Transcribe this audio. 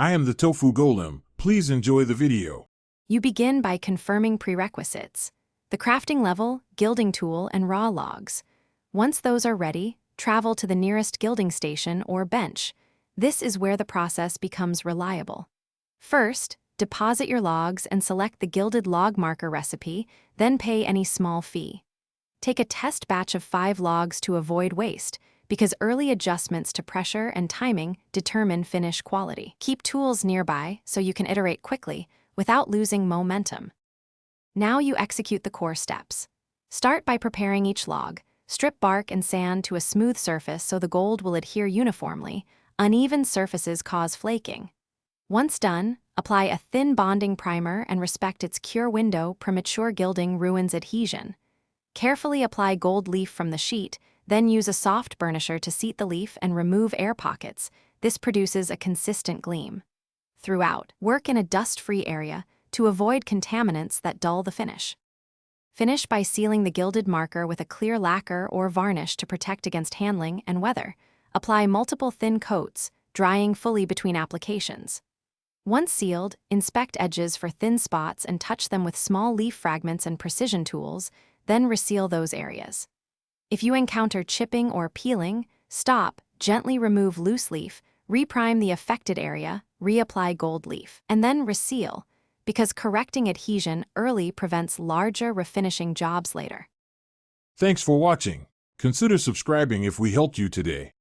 I am the tofu golem. Please enjoy the video. You begin by confirming prerequisites: the crafting level, gilding tool, and raw logs. Once those are ready, travel to the nearest gilding station or bench. This is where the process becomes reliable. First, deposit your logs and select the Gilded Log Marker recipe, then pay any small fee. Take a test batch of 5 logs to avoid waste, because early adjustments to pressure and timing determine finish quality. Keep tools nearby so you can iterate quickly without losing momentum. Now you execute the core steps. Start by preparing each log. Strip bark and sand to a smooth surface so the gold will adhere uniformly. Uneven surfaces cause flaking. Once done, apply a thin bonding primer and respect its cure window. Premature gilding ruins adhesion. Carefully apply gold leaf from the sheet, then use a soft burnisher to seat the leaf and remove air pockets. This produces a consistent gleam. Throughout, work in a dust-free area to avoid contaminants that dull the finish. Finish by sealing the gilded marker with a clear lacquer or varnish to protect against handling and weather. Apply multiple thin coats, drying fully between applications. Once sealed, inspect edges for thin spots and touch them with small leaf fragments and precision tools, then reseal those areas. If you encounter chipping or peeling, stop, gently remove loose leaf, reprime the affected area, reapply gold leaf, and then reseal, because correcting adhesion early prevents larger refinishing jobs later. Thanks for watching. Consider subscribing if we helped you today.